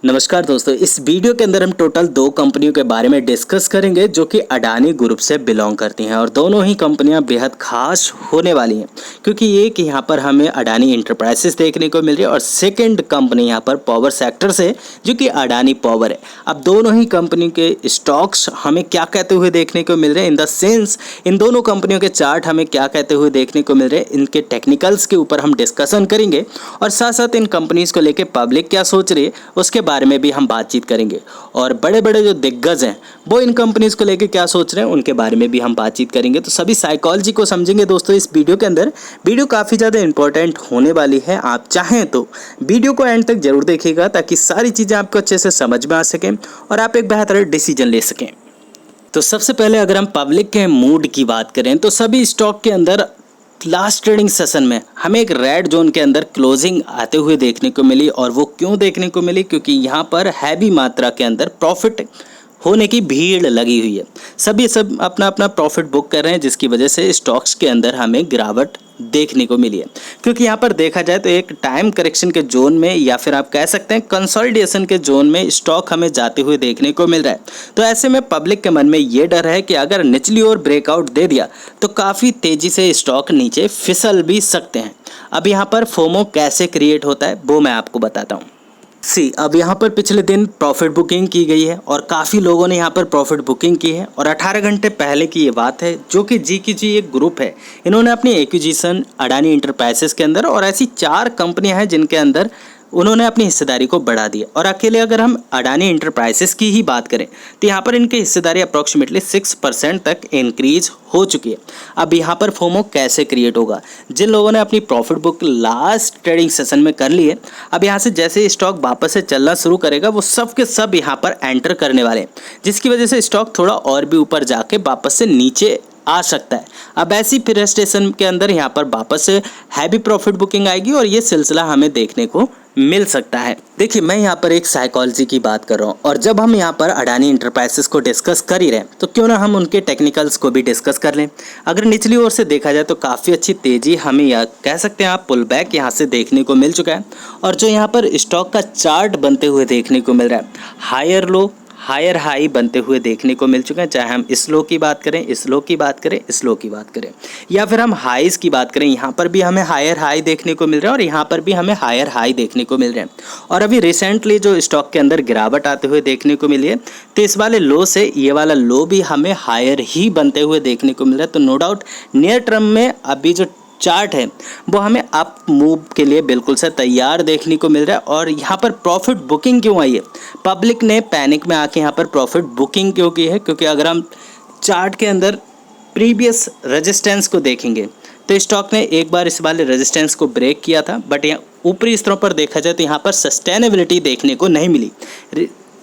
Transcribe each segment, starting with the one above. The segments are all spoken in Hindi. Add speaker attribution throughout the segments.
Speaker 1: नमस्कार दोस्तों, इस वीडियो के अंदर हम टोटल दो कंपनियों के बारे में डिस्कस करेंगे जो कि अडानी ग्रुप से बिलोंग करती हैं और दोनों ही कंपनियां बेहद खास होने वाली हैं क्योंकि एक यहाँ पर हमें अडानी इंटरप्राइजेस देखने को मिल रही है और सेकंड कंपनी यहाँ पर पावर सेक्टर से जो कि अडानी पावर है। अब दोनों ही कंपनी के स्टॉक्स हमें क्या कहते हुए देखने को मिल रहे हैं, इन द सेंस इन दोनों कंपनियों के चार्ट हमें क्या कहते हुए देखने को मिल रहे हैं, इनके टेक्निकल्स के ऊपर हम डिस्कशन करेंगे और साथ साथ इन कंपनीज को लेकर पब्लिक क्या सोच रही है उसके बारे में भी हम बातचीत करेंगे और बड़े बड़े जो दिग्गज हैं वो इन कंपनीज को लेकर क्या सोच रहे हैं उनके बारे में भी हम बातचीत करेंगे। तो सभी साइकोलॉजी को समझेंगे दोस्तों इस वीडियो के अंदर। वीडियो काफ़ी ज़्यादा इंपॉर्टेंट होने वाली है, आप चाहें तो वीडियो को एंड तक जरूर देखिएगा ताकि सारी चीज़ें आपको अच्छे से समझ में आ सकें और आप एक बेहतर डिसीजन ले सकें। तो सबसे पहले अगर हम पब्लिक के मूड की बात करें तो सभी स्टॉक के अंदर लास्ट ट्रेडिंग सेशन में हमें एक रेड जोन के अंदर क्लोजिंग आते हुए देखने को मिली। और वो क्यों देखने को मिली, क्योंकि यहाँ पर हैवी मात्रा के अंदर प्रॉफिट होने की भीड़ लगी हुई है। सब अपना अपना प्रॉफिट बुक कर रहे हैं जिसकी वजह से स्टॉक्स के अंदर हमें गिरावट देखने को मिली है। क्योंकि यहाँ पर देखा जाए तो एक टाइम करेक्शन के जोन में या फिर आप कह सकते हैं कंसोलिडेशन के जोन में स्टॉक हमें जाते हुए देखने को मिल रहा है। तो ऐसे में पब्लिक के मन में ये डर है कि अगर निचली ओर ब्रेकआउट दे दिया तो काफ़ी तेज़ी से स्टॉक नीचे फिसल भी सकते हैं। अब यहाँ पर फोमो कैसे क्रिएट होता है वो मैं आपको बताता हूँ। अब यहाँ पर पिछले दिन प्रॉफिट बुकिंग की गई है और काफ़ी लोगों ने यहाँ पर प्रॉफिट बुकिंग की है और 18 घंटे पहले की ये बात है जो कि जी एक ग्रुप है, इन्होंने अपनी एक्विजिशन अडानी इंटरप्राइजेस के अंदर और ऐसी 4 कंपनियां हैं जिनके अंदर उन्होंने अपनी हिस्सेदारी को बढ़ा दिया। और अकेले अगर हम अडानी इंटरप्राइजेस की ही बात करें तो यहाँ पर इनकी हिस्सेदारी अप्रॉक्सीमेटली 6% तक इंक्रीज हो चुकी है। अब यहाँ पर फोमो कैसे क्रिएट होगा, जिन लोगों ने अपनी profit book last trading session में कर ली है, अब यहाँ से जैसे स्टॉक वापस से चलना शुरू करेगा वो सब के सब यहाँ पर एंटर करने वाले हैं, जिसकी वजह से स्टॉक थोड़ा और भी ऊपर जाके वापस से नीचे आ सकता है। अब ऐसी फिर स्टेशन के अंदर यहाँ पर वापस से हैवी प्रॉफिट बुकिंग आएगी और ये सिलसिला हमें देखने को मिल सकता है। देखिए, मैं यहाँ पर एक साइकोलॉजी की बात कर रहा हूँ और जब हम यहाँ पर अडानी इंटरप्राइजेस को डिस्कस कर ही रहे हैं तो क्यों ना हम उनके टेक्निकल्स को भी डिस्कस कर लें। अगर निचली ओर से देखा जाए तो काफ़ी अच्छी तेज़ी हमें या कह सकते हैं आप पुल बैक यहाँ से देखने को मिल चुका है। और जो यहाँ पर स्टॉक का चार्ट बनते हुए देखने को मिल रहा है, हायर लो हायर हाई बनते हुए देखने को मिल चुके हैं, चाहे हम इस लो की बात करें, इस लो की बात करें, इस लो की बात करें या फिर हम हाईज की बात करें। यहाँ पर भी हमें हायर हाई देखने को मिल रहा है और यहाँ पर भी हमें हायर हाई देखने को मिल रहे हैं। और अभी रिसेंटली जो स्टॉक के अंदर गिरावट आते हुए देखने को मिली है तो इस वाले लो से ये वाला लो भी हमें हायर ही बनते हुए देखने को मिल रहा है। तो नो डाउट नियर टर्म में अभी जो चार्ट है वो हमें अप मूव के लिए बिल्कुल से तैयार देखने को मिल रहा है। और यहाँ पर प्रॉफिट बुकिंग क्यों आई है, पब्लिक ने पैनिक में आके यहाँ पर प्रॉफिट बुकिंग क्यों की है, क्योंकि अगर हम चार्ट के अंदर प्रीवियस रेजिस्टेंस को देखेंगे तो स्टॉक ने एक बार इस वाले रेजिस्टेंस को ब्रेक किया था, बट यहाँ ऊपरी स्तरों पर देखा जाए तो यहाँ पर सस्टेनेबिलिटी देखने को नहीं मिली।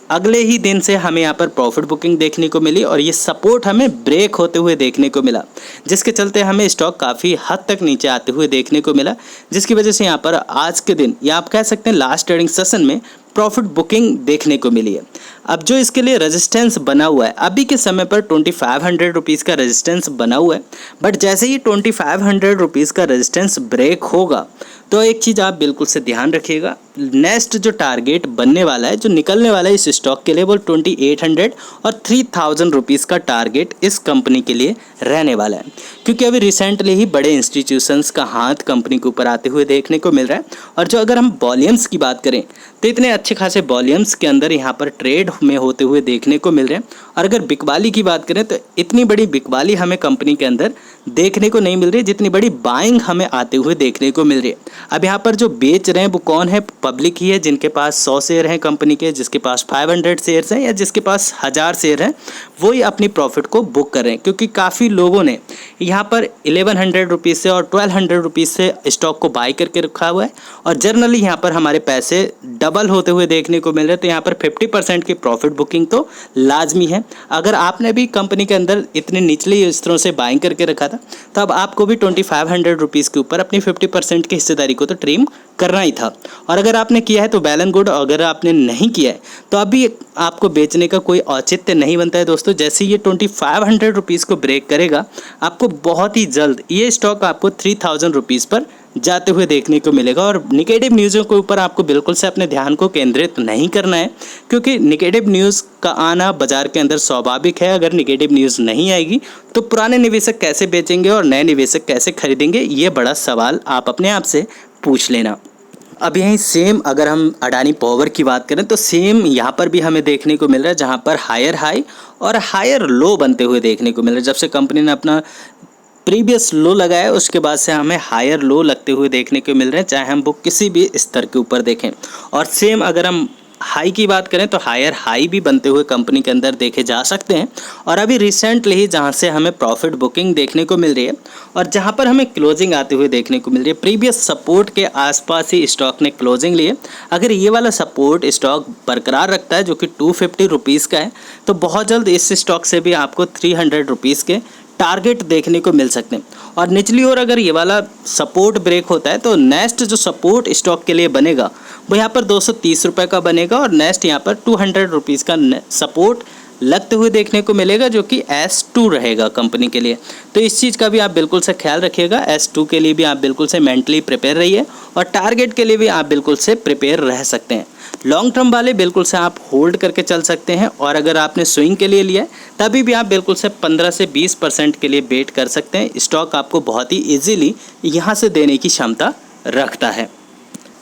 Speaker 1: अगले ही दिन से हमें यहाँ पर प्रॉफिट बुकिंग देखने को मिली और ये सपोर्ट हमें ब्रेक होते हुए देखने को मिला, जिसके चलते हमें स्टॉक काफ़ी हद तक नीचे आते हुए देखने को मिला, जिसकी वजह से यहाँ पर आज के दिन या आप कह सकते हैं लास्ट ट्रेडिंग सेशन में प्रॉफिट बुकिंग देखने को मिली है। अब जो इसके लिए रेजिस्टेंस बना हुआ है अभी के समय पर 2500 रुपीज़ का रेजिस्टेंस बना हुआ है, बट जैसे ही 2500 रुपीज़ का रेजिस्टेंस ब्रेक होगा तो एक चीज़ आप बिल्कुल से ध्यान रखिएगा, नेक्स्ट जो टारगेट बनने वाला है, जो निकलने वाला है इस स्टॉक के लिए, वो 2800 और 3000 रुपीज़ का टारगेट इस कंपनी के लिए रहने वाला है। क्योंकि अभी रिसेंटली ही बड़े इंस्टीट्यूशंस का हाथ कंपनी के ऊपर आते हुए देखने को मिल रहा है। और जो अगर हम वॉल्यूम्स की बात करें तो इतने अच्छे खासे वॉल्यूम्स के अंदर यहाँ पर ट्रेड में होते हुए देखने को मिल रहे हैं। और अगर बिकवाली की बात करें तो इतनी बड़ी बिकवाली हमें कंपनी के अंदर देखने को नहीं मिल रही जितनी बड़ी बाइंग हमें आते हुए देखने को मिल रही है। अब यहाँ पर जो बेच रहे हैं वो कौन है, पब्लिक ही है, जिनके पास 100 शेयर हैं कंपनी के, जिसके पास 500 शेयर्स हैं या जिसके पास 1000 शेयर हैं, वही अपनी प्रॉफिट को बुक कर रहे हैं। क्योंकि काफ़ी लोगों ने यहाँ पर 1100 रुपीज़ से और 1200 रुपीज़ से स्टॉक को बाई करके रखा हुआ है और जनरली यहाँ पर हमारे पैसे डबल होते हुए देखने को मिल रहे हैं। तो यहाँ पर 50% की प्रॉफिट बुकिंग तो लाजमी है। अगर आपने भी कंपनी के अंदर इतने निचले स्तरों से बाइंग करके रखा था तो अब आपको भी 2500 रुपीज़ के ऊपर अपनी 50% की हिस्सेदारी को तो ट्रिम करना ही था। और अगर आपने किया है तो वेल एंड गुड, अगर आपने नहीं किया है तो अभी आपको बेचने का कोई औचित्य नहीं बनता है दोस्तों। जैसे ये 2500 रुपीज़ को ब्रेक करेगा आपको बहुत ही जल्द ये स्टॉक आपको 3000 रुपीज़ पर जाते हुए देखने को मिलेगा। और निगेटिव न्यूज़ों के ऊपर आपको बिल्कुल से अपने ध्यान को केंद्रित नहीं करना है, क्योंकि निगेटिव न्यूज़ का आना बाजार के अंदर स्वाभाविक है। अगर निगेटिव न्यूज़ नहीं आएगी तो पुराने निवेशक कैसे बेचेंगे और नए निवेशक कैसे खरीदेंगे, ये बड़ा सवाल आप अपने आप से पूछ लेना। अब यहीं सेम अगर हम अडानी पावर की बात करें तो सेम यहाँ पर भी हमें देखने को मिल रहा है, जहाँ पर हायर हाई और हायर लो बनते हुए देखने को मिल रहा है। जब से कंपनी ने अपना प्रीवियस लो लगाया उसके बाद से हमें हायर लो लगते हुए देखने को मिल रहे हैं, चाहे हम वो किसी भी स्तर के ऊपर देखें। और सेम अगर हम हाई की बात करें तो हायर हाई भी बनते हुए कंपनी के अंदर देखे जा सकते हैं। और अभी रिसेंटली ही जहां से हमें प्रॉफिट बुकिंग देखने को मिल रही है और जहां पर हमें क्लोजिंग आते हुए देखने को मिल रही है, प्रीवियस सपोर्ट के आसपास ही स्टॉक ने क्लोजिंग ली है। अगर ये वाला सपोर्ट स्टॉक बरकरार रखता है जो कि 250 रुपीज़ का है, तो बहुत जल्द इस स्टॉक से भी आपको 300 रुपीज़ के टारगेट देखने को मिल सकते हैं। और निचली ओर अगर ये वाला सपोर्ट ब्रेक होता है तो नेक्स्ट जो सपोर्ट स्टॉक के लिए बनेगा वो यहाँ पर 230 रुपये का बनेगा और नेक्स्ट यहाँ पर 200 रुपीज़ का सपोर्ट लगते हुए देखने को मिलेगा, जो कि S2 रहेगा कंपनी के लिए। तो इस चीज़ का भी आप बिल्कुल से ख्याल रखिएगा। S2 के लिए भी आप बिल्कुल से मेंटली प्रिपेयर रहिए और टारगेट के लिए भी आप बिल्कुल से प्रिपेयर रह सकते हैं। लॉन्ग टर्म वाले बिल्कुल से आप होल्ड करके चल सकते हैं और अगर आपने स्विंग के लिए लिया है तभी भी आप बिल्कुल से 15 से 20% के लिए वेट कर सकते हैं। स्टॉक आपको बहुत ही ईजीली यहाँ से देने की क्षमता रखता है,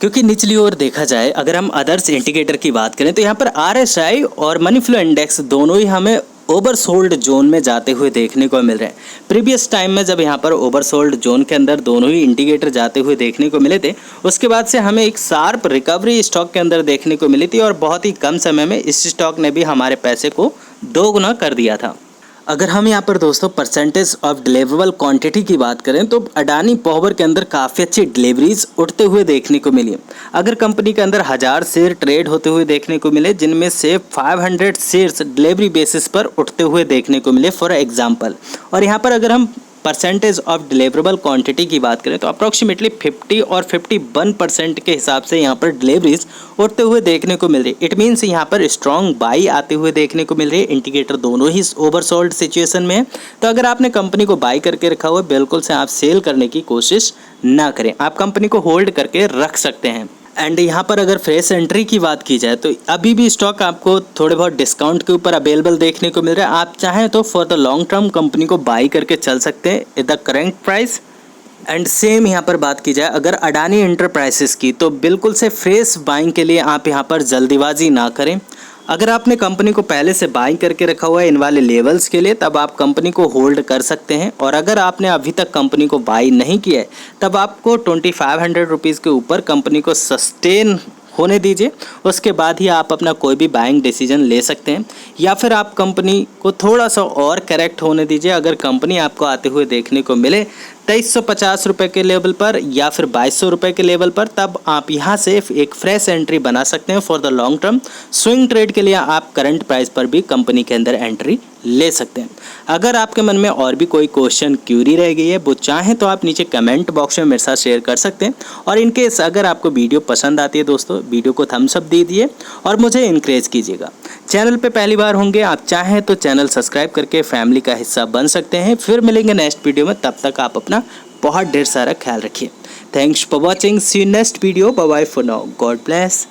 Speaker 1: क्योंकि निचली ओर देखा जाए अगर हम अदर्स इंडिकेटर की बात करें तो यहाँ पर RSI और मनी फ्लो इंडेक्स दोनों ही हमें ओवरसोल्ड जोन में जाते हुए देखने को मिल रहे हैं। प्रीवियस टाइम में जब यहाँ पर ओवरसोल्ड जोन के अंदर दोनों ही इंडिकेटर जाते हुए देखने को मिले थे, उसके बाद से हमें एक शार्प रिकवरी स्टॉक के अंदर देखने को मिली थी और बहुत ही कम समय में इस स्टॉक ने भी हमारे पैसे को दोगुना कर दिया था। अगर हम यहाँ पर दोस्तों परसेंटेज ऑफ डिलीवरेबल क्वांटिटी की बात करें तो अडानी पावर के अंदर काफ़ी अच्छी डिलीवरीज उठते हुए देखने को मिली। अगर कंपनी के अंदर 1000 शेयर ट्रेड होते हुए देखने को मिले, जिनमें से 500 शेयर्स डिलीवरी बेसिस पर उठते हुए देखने को मिले फॉर एग्जांपल। और यहाँ पर अगर हम परसेंटेज ऑफ डिलीवरेबल क्वांटिटी की बात करें तो अप्रॉक्सीमेटली 50 और 51% के हिसाब से यहाँ पर डिलीवरीज उठते हुए देखने को मिल रही है। इट मीन्स यहाँ पर स्ट्रॉन्ग बाई आते हुए देखने को मिल रही है। इंडिकेटर दोनों ही ओवरसोल्ड सिचुएशन में है, तो अगर आपने कंपनी को बाई करके रखा हुआ है बिल्कुल से आप सेल करने की कोशिश ना करें, आप कंपनी को होल्ड करके रख सकते हैं। एंड यहाँ पर अगर फ्रेश एंट्री की बात की जाए तो अभी भी स्टॉक आपको थोड़े बहुत डिस्काउंट के ऊपर अवेलेबल देखने को मिल रहा है। आप चाहें तो for the long term company को बाई करके चल सकते हैं at the current price. And same यहाँ पर बात की जाए अगर अडानी एंटरप्राइजेस की, तो बिल्कुल से फ्रेश बाइंग के लिए आप यहाँ पर जल्दीबाजी ना करें। अगर आपने कंपनी को पहले से बाइंग करके रखा हुआ है इन वाले लेवल्स के लिए, तब आप कंपनी को होल्ड कर सकते हैं। और अगर आपने अभी तक कंपनी को बाई नहीं किया है तब आपको 2500 रुपीज़ के ऊपर कंपनी को सस्टेन होने दीजिए, उसके बाद ही आप अपना कोई भी बाइंग डिसीजन ले सकते हैं। या फिर आप कंपनी को थोड़ा सा और करेक्ट होने दीजिए। अगर कंपनी आपको आते हुए देखने को मिले 2350 रुपये के लेवल पर या फिर 2200 रुपये के लेवल पर, तब आप यहाँ से एक फ्रेश एंट्री बना सकते हैं for the long term. Swing trade के लिए आप करंट प्राइस पर भी कंपनी के अंदर एंट्री ले सकते हैं। अगर आपके मन में और भी कोई क्वेश्चन क्यूरी रह गई है, वो चाहें तो आप नीचे कमेंट बॉक्स में मेरे साथ शेयर कर सकते हैं। और इनकेस अगर आपको वीडियो पसंद आती है दोस्तों, वीडियो को थम्स अप दीजिए और मुझे इनकरेज कीजिएगा। चैनल पे पहली बार होंगे, आप चाहें तो चैनल सब्सक्राइब करके फैमिली का हिस्सा बन सकते हैं। फिर मिलेंगे नेक्स्ट वीडियो में, तब तक आप अपना बहुत ढेर सारा ख्याल रखिए। Thanks for watching, see you next video, bye bye for now, God bless.